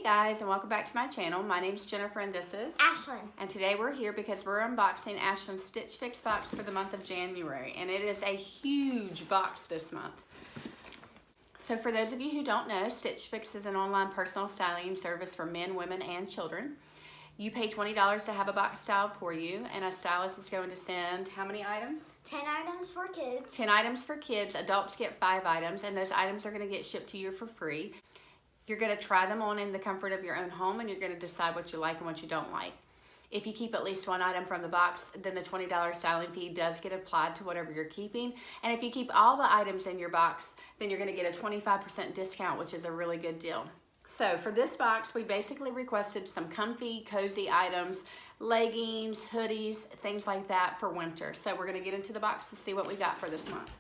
guys, and welcome back to my channel. My name's Jennifer and this is Ashlynn. And today we're here because we're unboxing Ashlynn's Stitch Fix box for the month of January, and it is a huge box this month. So for those of you who don't know, Stitch Fix is an online personal styling service for men, women, and children. You pay $20 to have a box styled for you, and a stylist is going to send how many items? 10 items for kids. 10 items for kids. Adults get 5 items, and those items are going to get shipped to you for free. You're going to try them on in the comfort of your own home, and you're going to decide what you like and what you don't like. If you keep at least one item from the box, then the $20 styling fee does get applied to whatever you're keeping. And if you keep all the items in your box, then you're going to get a 25% discount, which is a really good deal. So for this box, we basically requested some comfy, cozy items, leggings, hoodies, things like that for winter. So we're going to get into the box to see what we got for this month.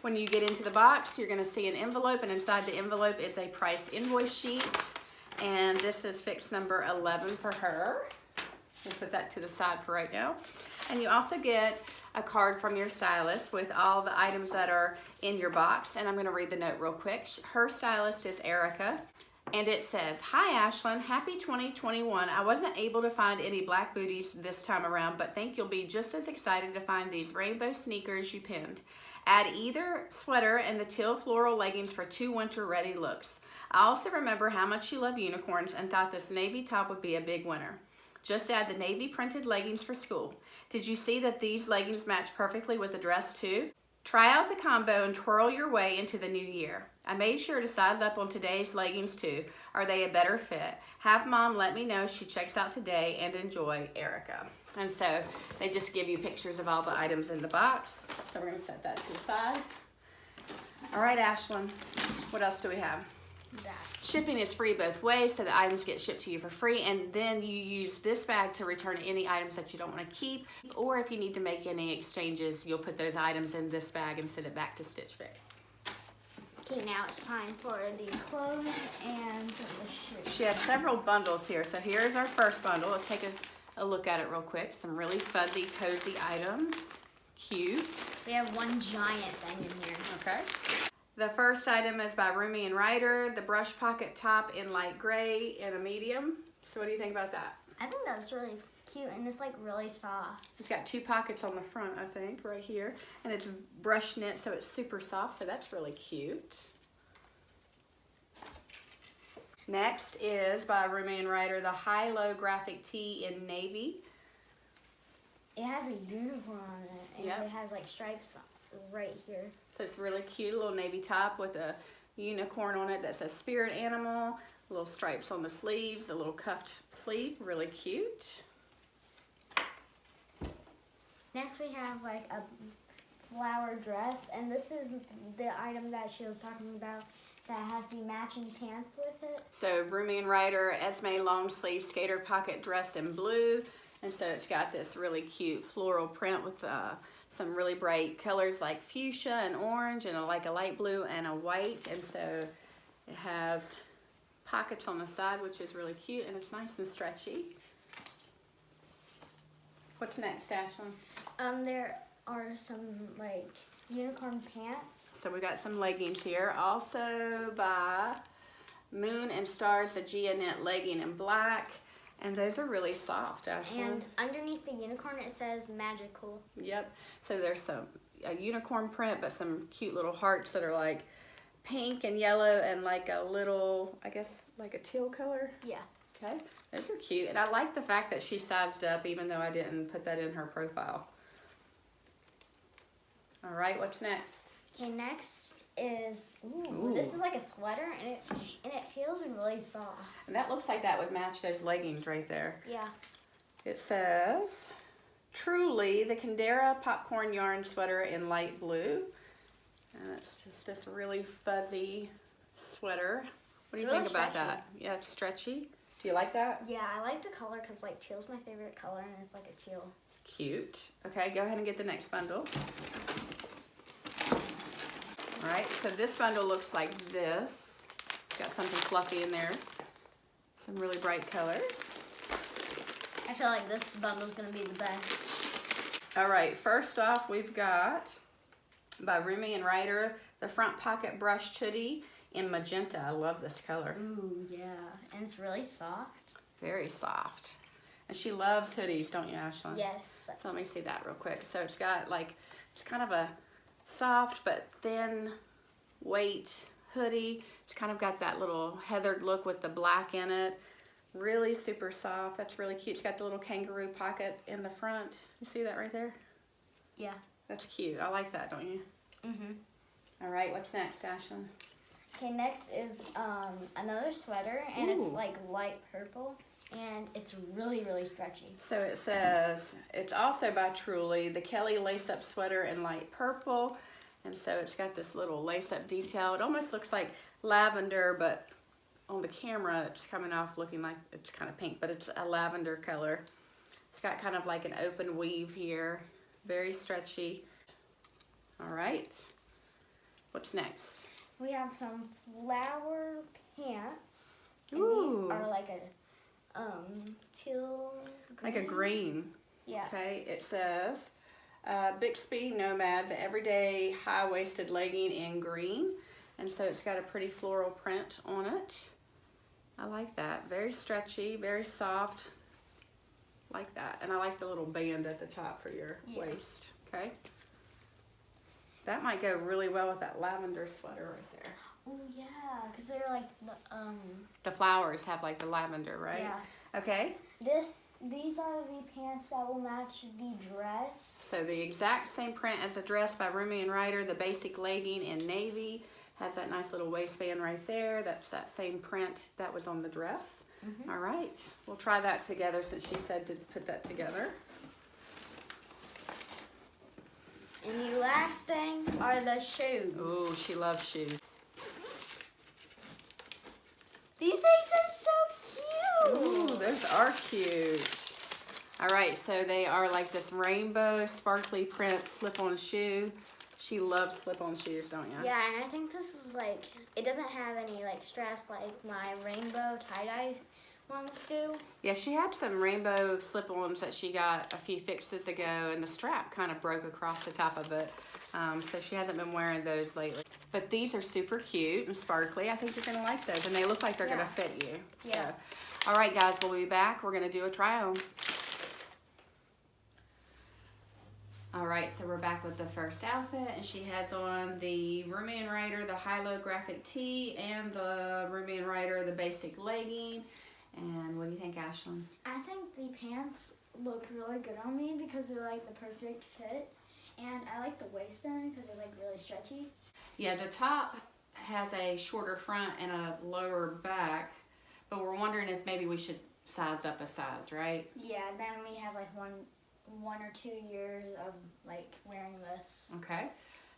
When you get into the box, you're going to see an envelope, and inside the envelope is a price invoice sheet. And this is fix number 11 for her. We'll put that to the side for right now. And you also get a card from your stylist with all the items that are in your box. And I'm going to read the note real quick. Her stylist is Erica. And it says, "Hi Ashlynn, happy 2021. I wasn't able to find any black booties this time around, but think you'll be just as excited to find these rainbow sneakers you pinned. Add either sweater and the teal floral leggings for 2 winter ready looks. I also remember how much you love unicorns and thought this navy top would be a big winner. Just add the navy printed leggings for school. Did you see that these leggings match perfectly with the dress too? Try out the combo and twirl your way into the new year. I made sure to size up on today's leggings too. Are they a better fit? Have mom let me know she checks out today, and enjoy, Erica." And so they just give you pictures of all the items in the box. So we're going to set that to the side. All right, Ashlynn, what else do we have? That. Shipping is free both ways, so the items get shipped to you for free, and then you use this bag to return any items that you don't want to keep, or if you need to make any exchanges, you'll put those items in this bag and send it back to Stitch Fix. Okay, now it's time for the clothes and the shoes. She has several bundles here, so here's our first bundle. Let's take a look at it real quick. Some really fuzzy, cozy items. Cute. We have one giant thing in here. Okay. The first item is by RUMI and RYDER, the brush pocket top in light gray and a medium. So what do you think about that? I think that's really cute, and it's like really soft. It's got 2 pockets on the front, I think, right here. And it's brush knit, so it's super soft, so that's really cute. Next is by RUMI and RYDER, the high-low graphic tee in navy. It has a unicorn on it, and Yep. it has like stripes right here. So it's really cute, a little navy top with a unicorn on it that's a spirit animal, little stripes on the sleeves, a little cuffed sleeve, really cute. Next we have like a flower dress, and this is the item that she was talking about that has the matching pants with it. So RUMI and RYDER, Esme long sleeve skater pocket dress in blue. And so it's got this really cute floral print with some really bright colors like fuchsia and orange and like a light blue and a white. And so it has pockets on the side, which is really cute, and it's nice and stretchy. What's next, Ashlynn? There are some like unicorn pants. So we got some leggings here. Also by Moon and Stars, a Gia knit legging in black. And those are really soft, Ashlynn. And underneath the unicorn it says magical. Yep. So there's a unicorn print, but some cute little hearts that are like pink and yellow and like a little, I guess, like a teal color. Yeah. Okay. Those are cute. And I like the fact that she sized up, even though I didn't put that in her profile. All right, what's next? Okay, next is, ooh, this is like a sweater, and it feels really soft. And that looks like that would match those leggings right there. Yeah. It says, "Truly, the Kindera popcorn yarn sweater in light blue." And it's just this really fuzzy sweater. What do you think about that? Yeah, it's stretchy. Do you like that? Yeah, I like the color because like teal's my favorite color, and it's like a teal. Cute. Okay, go ahead and get the next bundle. All right, so this bundle looks like this. It's got something fluffy in there. Some really bright colors. I feel like this bundle's gonna be the best. All right, first off, we've got by RUMI and RYDER, the front pocket brushed hoodie in magenta. I love this color. Ooh, yeah. And it's really soft. Very soft. And she loves hoodies, don't you, Ashlynn? Yes. So let me see that real quick. So it's got like, it's kind of a soft but thin weight hoodie. It's kind of got that little heathered look with the black in it. Really super soft. That's really cute. It's got the little kangaroo pocket in the front. You see that right there? Yeah. That's cute. I like that, don't you? Mhm. All right, what's next, Ashlynn? Okay, next is another sweater, and it's Ooh. like light purple, and it's really, really stretchy. So it says, it's also by Truly, the Kelli lace-up sweater in light purple. And so it's got this little lace-up detail. It almost looks like lavender, but on the camera it's coming off looking like it's kind of pink, but it's a lavender color. It's got kind of like an open weave here. Very stretchy. All right. What's next? We have some flower pants, and Ooh. these are like a teal green. Like a green. Yeah. Okay, it says Bixby Nomad, the everyday high-waisted legging in green. And so it's got a pretty floral print on it. I like that. Very stretchy, very soft. Like that. And I like the little band at the top for your waist. Okay. That might go really well with that lavender sweater right there. Oh yeah, because they're like The flowers have like the lavender, right? Yeah. Okay. These are the pants that will match the dress. So the exact same print as a dress by RUMI and RYDER, the basic legging in navy. Has that nice little waistband right there. That's that same print that was on the dress. Mm-hmm. All right, we'll try that together since she said to put that together. And the last thing are the shoes. Ooh, she loves shoes. These things are so cute. Ooh, those are cute. All right, so they are like this rainbow sparkly print slip-on shoe. She loves slip-on shoes, don't you? Yeah, and I think this is like, it doesn't have any like straps like my rainbow tie-dye ones do. Yeah, she had some rainbow slip-ons that she got a few fixes ago, and the strap kind of broke across the top of it. So she hasn't been wearing those lately. But these are super cute and sparkly. I think you're going to like those, and they look like they're going to fit you. Yeah. So, all right, guys, we'll be back. We're going to do a try-on. All right, so we're back with the first outfit, and she has on the RUMI and RYDER, the high-low graphic tee, and the RUMI and RYDER, the basic legging. And what do you think, Ashlynn? I think the pants look really good on me because they're like the perfect fit. And I like the waistband because they're like really stretchy. Yeah, the top has a shorter front and a lower back, but we're wondering if maybe we should size up a size, right? Yeah, then we have like one or 2 years of like wearing this. Okay.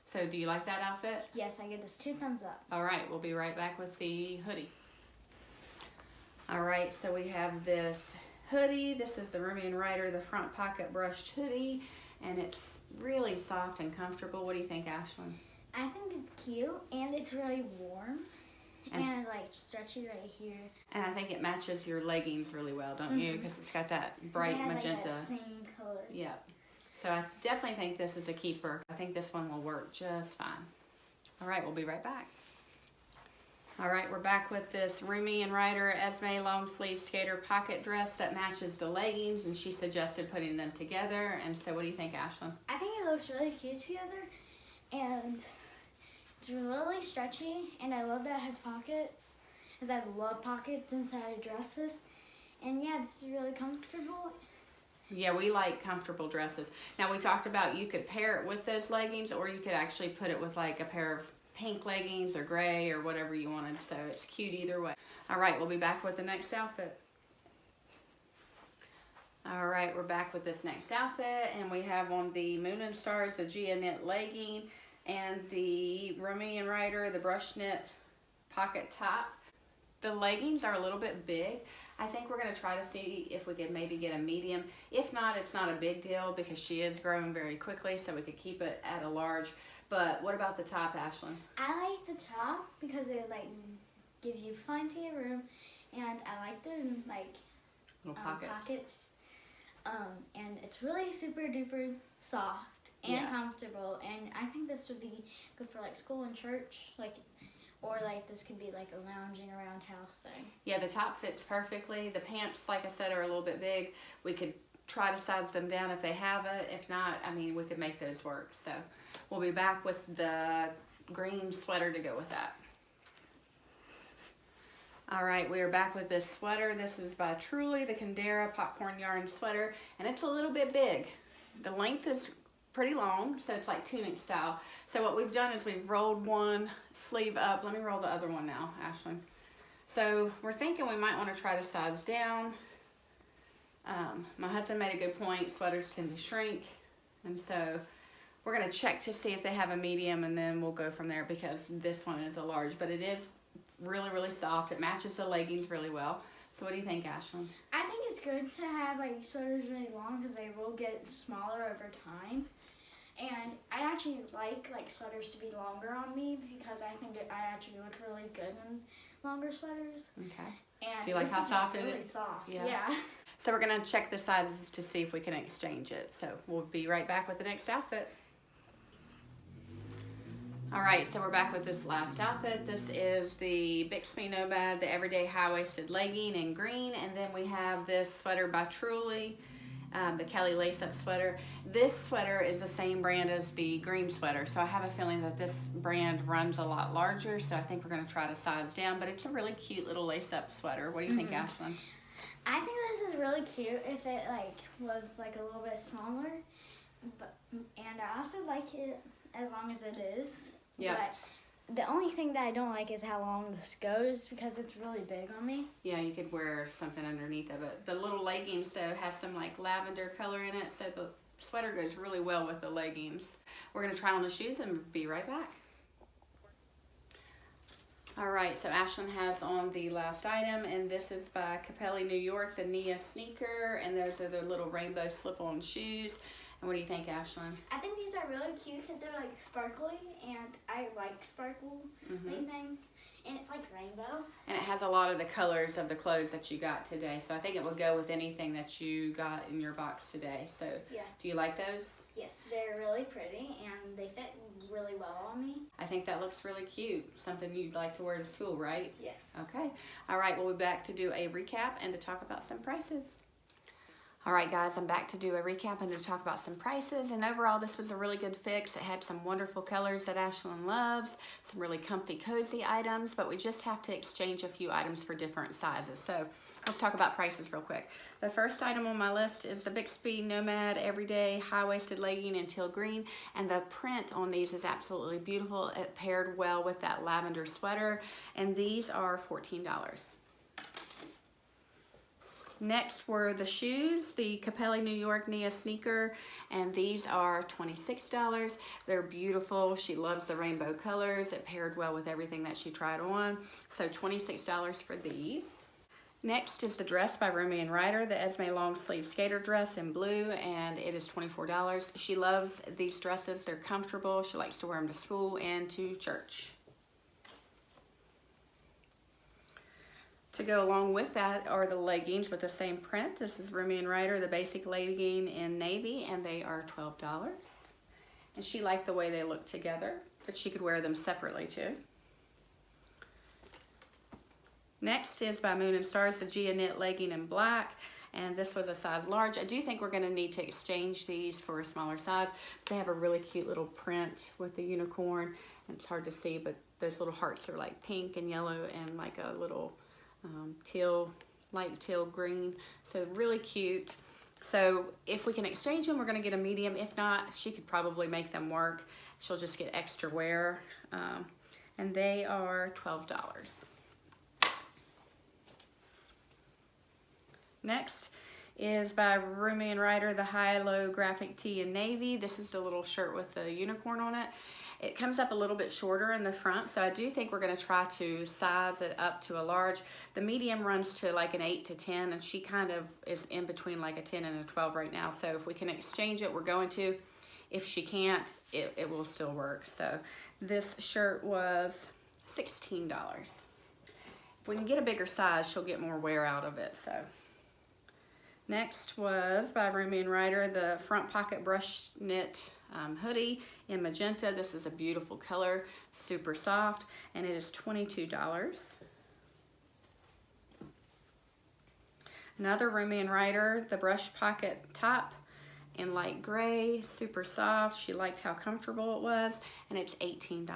So do you like that outfit? Yes, I give this 2 thumbs up. All right, we'll be right back with the hoodie. All right, so we have this hoodie. This is the RUMI and RYDER, the front pocket brushed hoodie, and it's really soft and comfortable. What do you think, Ashlynn? I think it's cute and it's really warm and like stretchy right here. And I think it matches your leggings really well, don't you? Because it's got that bright magenta. Like that same color. Yeah. So I definitely think this is a keeper. I think this one will work just fine. All right, we'll be right back. All right, we're back with this RUMI and RYDER Esme long sleeve skater pocket dress that matches the leggings, and she suggested putting them together. And so what do you think, Ashlynn? I think it looks really cute together, and it's really stretchy, and I love that it has pockets, because I love pockets inside dresses. And yeah, this is really comfortable. Yeah, we like comfortable dresses. Now, we talked about you could pair it with those leggings, or you could actually put it with like a pair of pink leggings or gray or whatever you wanted, so it's cute either way. All right, we'll be back with the next outfit. All right, we're back with this next outfit, and we have on the Moon and Stars, the Gia knit legging, and the RUMI and RYDER, the brush knit pocket top. The leggings are a little bit big. I think we're going to try to see if we could maybe get a medium. If not, it's not a big deal because she is growing very quickly, so we could keep it at a large. But what about the top, Ashlynn? I like the top because it like gives you plenty of room, and I like the like Little pockets. And it's really super duper soft and comfortable, and I think this would be good for like school and church, like or like this could be like a lounging around house thing. Yeah, the top fits perfectly. The pants, like I said, are a little bit big. We could try to size them down if they have it. If not, I mean, we could make those work. So we'll be back with the green sweater to go with that. All right, we are back with this sweater. This is by Truly, the Kindera popcorn yarn sweater, and it's a little bit big. The length is pretty long, so it's like tunic style. So what we've done is we've rolled one sleeve up. Let me roll the other one now, Ashlynn. So we're thinking we might want to try to size down. My husband made a good point. Sweaters tend to shrink, and so we're going to check to see if they have a medium, and then we'll go from there because this one is a large, but it is really, really soft. It matches the leggings really well. So what do you think, Ashlynn? I think it's good to have like sweaters really long because they will get smaller over time. And I actually like sweaters to be longer on me because I think I actually look really good in longer sweaters. Okay. And do you like how soft it is? Really soft. Yeah. Yeah. So we're going to check the sizes to see if we can exchange it. So we'll be right back with the next outfit. All right, so we're back with this last outfit. This is the Bixby Nomad, the everyday high-waisted legging in green, and then we have this sweater by Truly, the Kelli lace-up sweater. This sweater is the same brand as the green sweater, so I have a feeling that this brand runs a lot larger, so I think we're going to try to size down, but it's a really cute little lace-up sweater. What do you think, Ashlynn? I think this is really cute if it was a little bit smaller, and I also like it as long as it is. Yeah. But the only thing that I don't like is how long this goes because it's really big on me. Yeah, you could wear something underneath of it. The little leggings, though, have some lavender color in it, so the sweater goes really well with the leggings. We're going to try on the shoes and be right back. All right, so Ashlynn has on the last item, and this is by Capelli, New York, the Niaa sneaker, and those are their little rainbow slip-on shoes. And what do you think, Ashlynn? I think these are really cute because they're sparkly, and I like sparkly things, and it's like rainbow. And it has a lot of the colors of the clothes that you got today, so I think it will go with anything that you got in your box today. So yeah. Do you like those? Yes, they're really pretty, and they fit really well on me. I think that looks really cute. Something you'd like to wear to school, right? Yes. Okay. All right, we'll be back to do a recap and to talk about some prices. All right, guys, I'm back to do a recap and to talk about some prices. And overall, this was a really good fix. It had some wonderful colors that Ashlynn loves, some really comfy, cozy items, but we just have to exchange a few items for different sizes. So let's talk about prices real quick. The first item on my list is the Bixby Nomad Everyday High-Waisted Legging in teal green, and the print on these is absolutely beautiful. It paired well with that lavender sweater, and these are $14. Next were the shoes, the Capelli, New York Niaa sneaker, and these are $26. They're beautiful. She loves the rainbow colors. It paired well with everything that she tried on, so $26 for these. Next is the dress by RUMI and RYDER, the Esme long sleeve skater dress in blue, and it is $24. She loves these dresses. They're comfortable. She likes to wear them to school and to church. To go along with that are the leggings with the same print. This is RUMI and RYDER, the basic legging in navy, and they are $12. And she liked the way they look together, but she could wear them separately too. Next is by Moon and Stars, the Gia knit legging in black, and this was a size large. I do think we're gonna need to exchange these for a smaller size. They have a really cute little print with the unicorn, and it's hard to see, but those little hearts are like pink and yellow and like a little light teal green, so really cute. So if we can exchange them, we're going to get a medium. If not, she could probably make them work. She'll just get extra wear, and they are $12. Next is by RUMI and RYDER, the high-low graphic tee in navy. This is the little shirt with the unicorn on it. It comes up a little bit shorter in the front, so I do think we're going to try to size it up to a large. The medium runs to like an 8 to 10, and she kind of is in between like a 10 and a 12 right now. So if we can exchange it, we're going to. If she can't, it will still work. So this shirt was $16. If we can get a bigger size, she'll get more wear out of it. So Next was by RUMI and RYDER, the front pocket brush knit hoodie in magenta. This is a beautiful color, super soft, and it is $22. Another RUMI and RYDER, the brush pocket top in light gray, super soft. She liked how comfortable it was, and it's $18.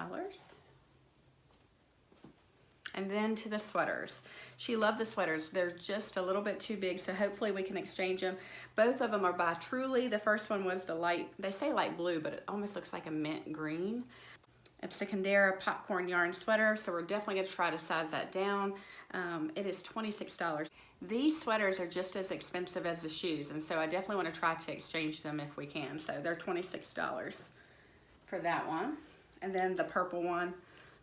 And then to the sweaters. She loved the sweaters. They're just a little bit too big, so hopefully we can exchange them. Both of them are by Truly. The first one was the light, they say light blue, but it almost looks like a mint green. It's a Kindera popcorn yarn sweater, so we're definitely gonna try to size that down. It is $26. These sweaters are just as expensive as the shoes, and so I definitely wanna try to exchange them if we can. So they're $26 for that one. And then the purple one,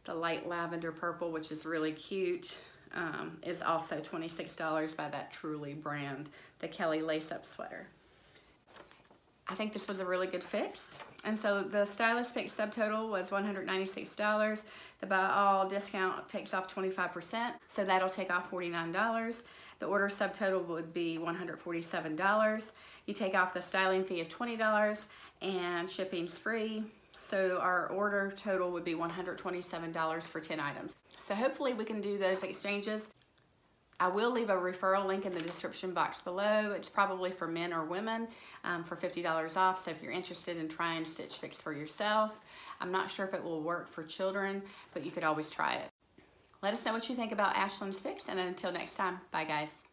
the light lavender purple, which is really cute, is also $26 by that Truly brand, the Kelli lace-up sweater. I think this was a really good fix. And so the Stylist Pick subtotal was $196. The buy all discount takes off 25%, so that'll take off $49. The order subtotal would be $147. You take off the styling fee of $20 and shipping's free. So our order total would be $127 for 10 items. So hopefully we can do those exchanges. I will leave a referral link in the description box below. It's probably for men or women for $50 off. So if you're interested in trying Stitch Fix for yourself, I'm not sure if it will work for children, but you could always try it. Let us know what you think about Ashlynn's Fix, and until next time, bye guys.